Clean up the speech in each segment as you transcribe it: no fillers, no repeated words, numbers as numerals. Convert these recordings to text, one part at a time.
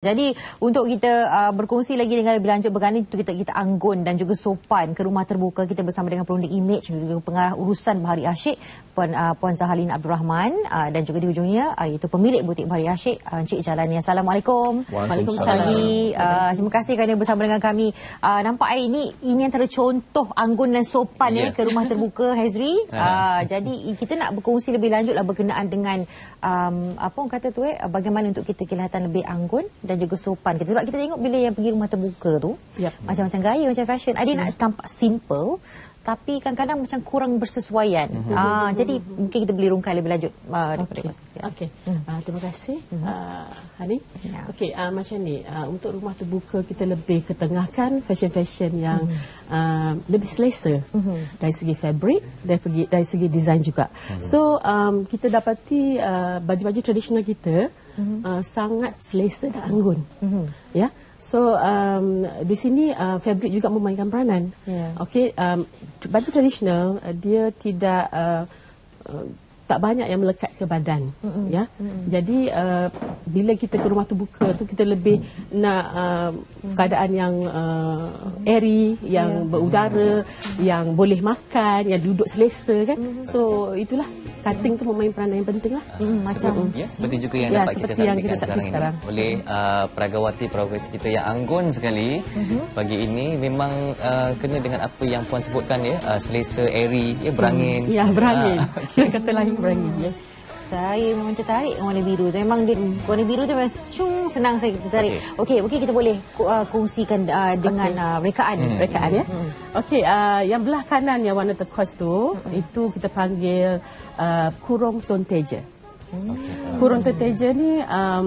Jadi untuk kita berkongsi lagi dengan lebih lanjut berkali itu kita anggun dan juga sopan ke rumah terbuka, kita bersama dengan perunding imej dan juga pengarah urusan Bahari Asyik Puan Zahalin Abdul Rahman dan juga di hujungnya iaitu pemilik butik Bahari Asyik Encik Jalani. Assalamualaikum. Waalaikumsalam. Terima kasih kerana bersama dengan kami. Nampak ini antara contoh anggun dan sopan ke rumah terbuka, Hazri. Jadi kita nak berkongsi lebih lanjutlah berkenaan dengan apa orang kata tu bagaimana untuk kita kelihatan lebih anggun dan juga sopan. Sebab kita tengok bila yang pergi rumah terbuka tu macam-macam gaya, macam fashion. Ada nak tampak simple tapi kadang-kadang macam kurang bersesuaian. Jadi mungkin kita boleh rungkai lebih lanjut daripada Okey. Terima kasih Hani. Okey, macam ni untuk rumah terbuka kita lebih ketengahkan fashion-fashion yang lebih selesa dari segi fabric, dari segi design juga. So kita dapati baju-baju tradisional kita sangat selesa dan anggun. Ya. So di sini fabric juga memainkan peranan. Okey, baju tradisional dia tidak tak banyak yang melekat ke badan, ya. Jadi bila kita ke rumah terbuka tu kita lebih nak keadaan yang airy, yang berudara, yang boleh makan, yang duduk selesa kan. So itulah cutting tu memain peranan yang penting lah. Macam seperti juga yang dapat kita saksikan sekarang ini oleh peragawati-peragawati kita yang anggun sekali. Pagi ini memang kena dengan apa yang Puan sebutkan selesa, airy, berangin. Ya, berangin. Kata lain berangin. Yes. Saya memang tertarik dengan warna biru tu. Memang dia, warna biru tu memang senang saya tertarik. Okey, kita boleh kongsikan dengan rekaan ya. Okey, yang belah kanan yang warna turquoise tu itu kita panggil kurung tonteja. Kurung tonteja ni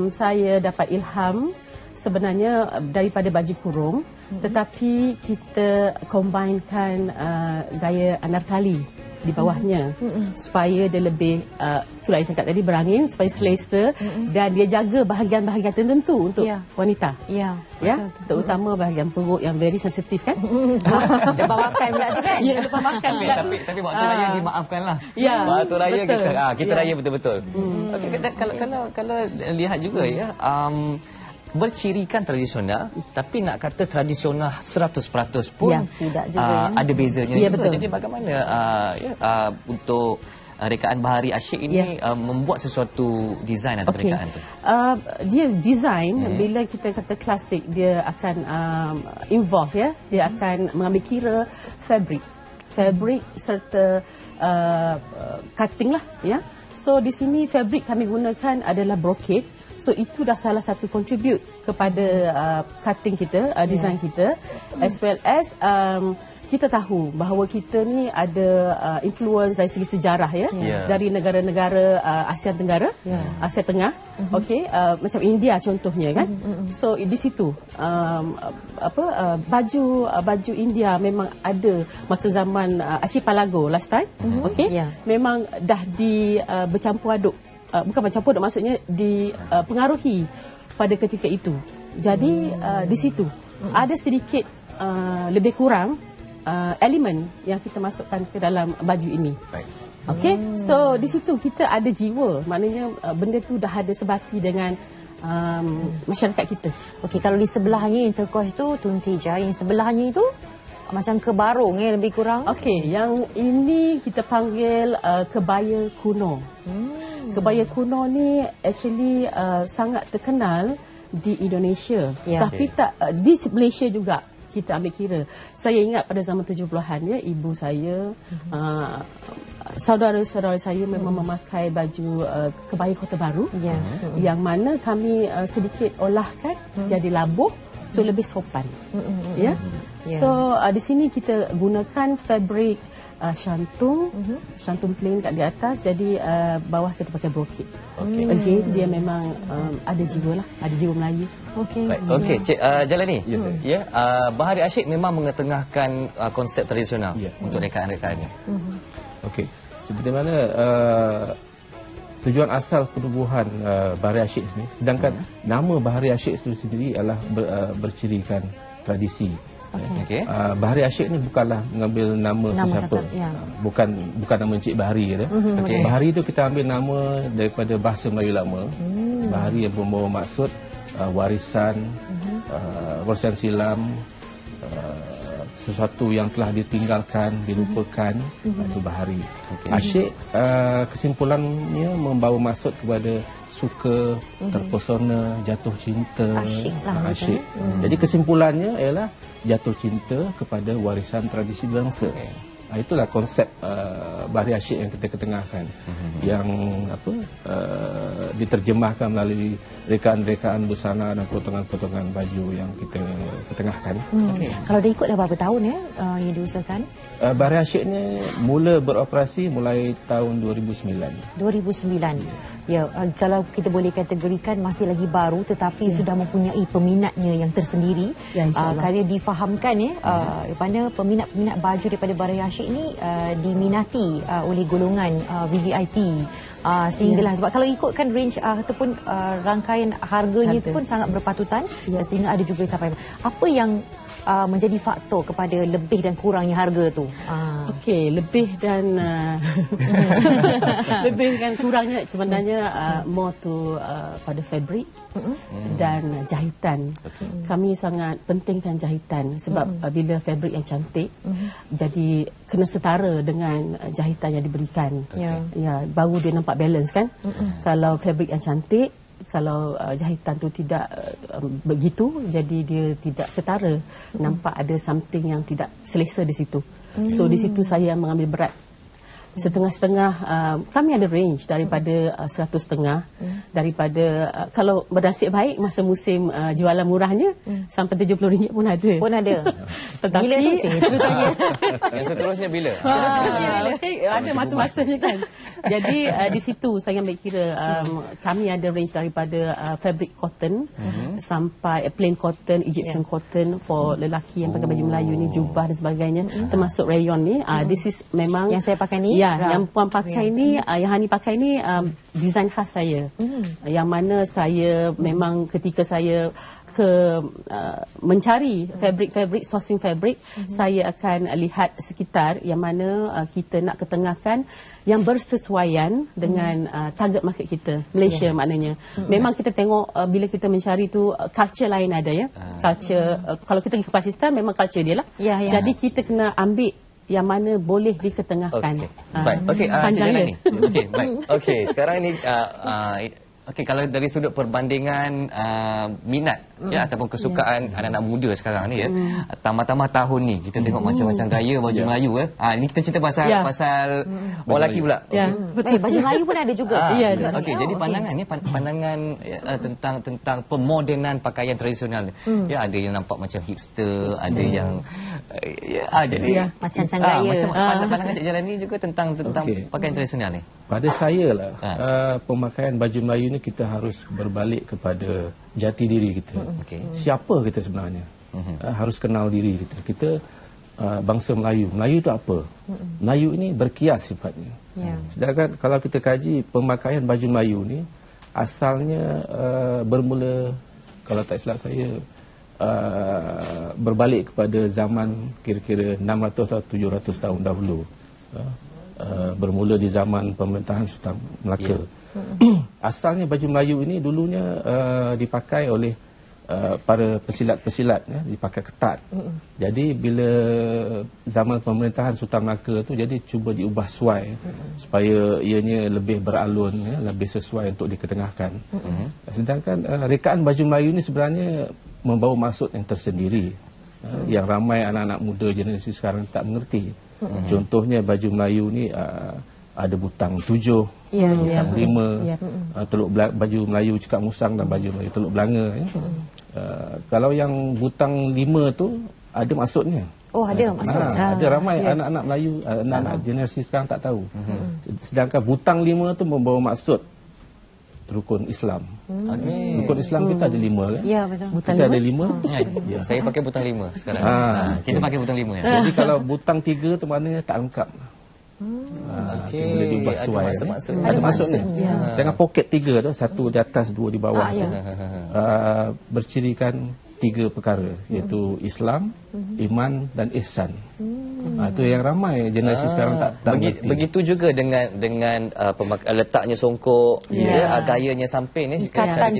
saya dapat ilham sebenarnya daripada baju kurung, tetapi kita combinekan gaya anarkali di bawahnya supaya dia lebih itulah yang saya kata tadi, berangin, supaya selesa dan dia jaga bahagian-bahagian tertentu untuk wanita. Ya, terutama bahagian perut yang very sensitif kan. Lepas makan pula tu kan. Ya, lepas makan pula. Tapi waktu raya dimaafkanlah. Ya, waktu raya betul. kita raya betul-betul. Okey, kalau lihat juga bercirikan tradisional, tapi nak kata tradisional 100% pun tidak juga, ada bezanya juga. Betul. Jadi bagaimana untuk rekaan Bahari Asyik ini membuat sesuatu design atau rekaan tu? Dia design bila kita kata klasik, dia akan involve dia akan mengambil kira fabric serta cutting lah ya. So di sini fabric kami gunakan adalah brocade. So itu dah salah satu contribute kepada cutting kita, design kita, as well as kita tahu bahawa kita ni ada influence dari segi sejarah dari negara-negara Asia Tenggara, Asia Tengah, macam India contohnya kan. So di situ baju India memang ada masa zaman Archipelago last time, memang dah bercampur aduk. Bukan bercampur aduk, maksudnya dipengaruhi pada ketika itu. Jadi di situ ada sedikit lebih kurang elemen yang kita masukkan ke dalam baju ini. Okey, so di situ kita ada jiwa, maknanya benda tu dah ada sebati dengan masyarakat kita. Okey, kalau di sebelahnya yang turquoise tu tonteja, yang sebelahnya itu macam kebarung lebih kurang. Okey, yang ini kita panggil kebaya kuno. Kebaya kuno ni actually sangat terkenal di Indonesia. Tapi tak di Malaysia juga kita ambil kira. Saya ingat pada zaman 70-an ibu saya, saudara-saudara saya memang memakai baju kebaya Kota Baru, yang mana kami sedikit olahkan jadi labuh, so lebih sopan. So di sini kita gunakan fabric shantung plain kat di atas, jadi bawah kita pakai brocade. Again dia memang ada jiwa lah, ada jiwa Melayu. Okey, Cik Jalani. Bahari Asyik memang mengetengahkan konsep tradisional untuk rekaan-rekaannya. Okey, seperti mana tujuan asal penubuhan Bahari Asyik ini, sedangkan nama Bahari Asyik itu sendiri adalah bercirikan tradisi. Bahari Asyik ni bukanlah mengambil nama sesiapa. Bukan nama Encik Bahari Bahari itu kita ambil nama daripada bahasa Melayu lama. Bahari yang membawa maksud warisan, warisan silam, sesuatu yang telah ditinggalkan, dilupakan, itu bahari. Asyik kesimpulannya membawa maksud kepada suka, terpesona, jatuh cinta. Asyik lah. Asyik. Jadi kesimpulannya ialah jatuh cinta kepada warisan tradisi bangsa. Itulah konsep bahari asyik yang kita ketengahkan, yang diterjemahkan melalui rekaan-rekaan busana dan potongan-potongan baju yang kita ketengahkan. Kalau dah ikut dah berapa tahun yang diusahakan? Bahari asyik ni mula beroperasi mulai tahun 2009. 2009. Ya, kalau kita boleh kategorikan masih lagi baru tetapi sudah mempunyai peminatnya yang tersendiri. Kerana difahamkan mana peminat-peminat baju daripada bahari asyik ini diminati oleh golongan VVIP. Sehinggalah sebab kalau ikutkan range ataupun rangkaian harganya itu pun sangat berpatutan sehingga ada juga sampai apa yang menjadi faktor kepada lebih dan kurangnya harga tu. Okey, lebih dan lebih dan kurangnya sebenarnya more to pada fabric dan jahitan. Kami sangat pentingkan jahitan sebab bila fabric yang cantik jadi kena setara dengan jahitan yang diberikan. Ya, baru dia nampak balance kan. Kalau fabric yang cantik, kalau jahitan tu tidak begitu, jadi dia tidak setara. Nampak ada something yang tidak selesa di situ. So di situ saya mengambil berat. Setengah-setengah, kami ada range daripada 100.5, daripada kalau bernasib baik masa musim jualan murahnya sampai RM70 pun ada. Tetapi bila tu ceritanya? Yang seterusnya bila? Ada masa-masanya kan. Jadi di situ saya ambil kira kami ada range daripada fabric cotton sampai plain cotton, Egyptian cotton for lelaki yang pakai baju Melayu ni, jubah dan sebagainya, termasuk rayon ni. This is memang yang saya pakai ni. Ya, yang puan pakai ni, yang Hani pakai ni design khas saya. Yang mana saya memang ketika saya mencari fabric, sourcing fabric, saya akan lihat sekitar yang mana kita nak ketengahkan yang bersesuaian dengan target market kita, Malaysia maknanya. Memang kita tengok bila kita mencari tu culture lain ada ya. Culture kalau kita pergi ke Pakistan memang culture dia lah. Jadi kita kena ambil yang mana boleh diketengahkan. Baik. Okey, panjang ni. Okey, baik. Okey, sekarang ni okey, kalau dari sudut perbandingan minat ataupun kesukaan anak-anak muda sekarang ni tambah-tambah tahun ni kita tengok macam-macam gaya baju Melayu ni kita cerita pasal orang lelaki pula. Baju Melayu pun ada juga. Okey, jadi pandangan tentang pemodenan pakaian tradisional ni. Ada yang nampak macam hipster, ada yang jadi macam gaya. Macam pandangan Cik Jalani juga tentang pakaian tradisional ni. Pada saya lah, pemakaian baju Melayu ni kita harus berbalik kepada jati diri kita. Siapa kita sebenarnya? Harus kenal diri kita. Kita bangsa Melayu. Melayu itu apa? Melayu ini berkias sifatnya. Sedangkan kalau kita kaji pemakaian baju Melayu ni, asalnya bermula, kalau tak silap saya, berbalik kepada zaman kira-kira 600 atau 700 tahun dahulu. Bermula di zaman pemerintahan Sultan Melaka. Asalnya baju Melayu ini dulunya dipakai oleh para pesilat-pesilat, dipakai ketat. Jadi bila zaman pemerintahan Sultan Melaka tu, jadi cuba diubah suai supaya ianya lebih beralun, lebih sesuai untuk diketengahkan. Sedangkan rekaan baju Melayu ini sebenarnya membawa maksud yang tersendiri, yang ramai anak-anak muda generasi sekarang tak mengerti. Contohnya baju Melayu ni ada butang 7, butang 5, teluk baju Melayu cekak musang dan baju Melayu teluk belanga. Kalau yang butang 5 tu ada maksudnya. Ada maksud. Ada ramai anak-anak Melayu, anak-anak generasi sekarang tak tahu. Sedangkan butang 5 tu membawa maksud rukun Islam. Rukun Islam kita ada 5 kan? Ya, betul. Kita ada 5. Saya pakai butang 5 sekarang. Kita pakai butang 5 ya. Jadi kalau butang 3 tu maknanya tak lengkap. Boleh diubah suai. Ada maksudnya. Dengan poket 3 tu, satu di atas, 2 di bawah tu, bercirikan 3 perkara, iaitu Islam, iman dan ihsan. Itu yang ramai generasi sekarang tak mengerti. Begitu juga dengan letaknya songkok, gayanya samping ni, ikatan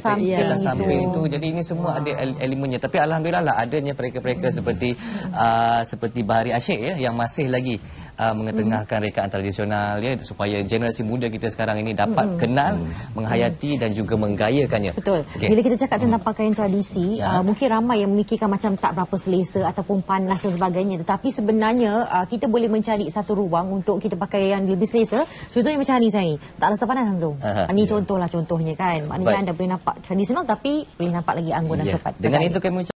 samping itu. Jadi ini semua ada elemennya. Tapi alhamdulillah lah adanya mereka-mereka seperti Bahari Asyik yang masih lagi mengetengahkan rekaan tradisional supaya generasi muda kita sekarang ini dapat kenal, menghayati dan juga menggayakannya. Betul. Bila kita cakap tentang pakaian tradisi, mungkin ramai yang memikirkan macam tak berapa selesa ataupun panas dan sebagainya. Tetapi sebenarnya kita boleh mencari satu ruang untuk kita pakai yang lebih selesa. Contohnya macam ni saya ni. Tak rasa panas langsung. Ini contohnya kan. Maknanya anda boleh nampak tradisional tapi boleh nampak lagi anggun dan sopan. Dengan itu kami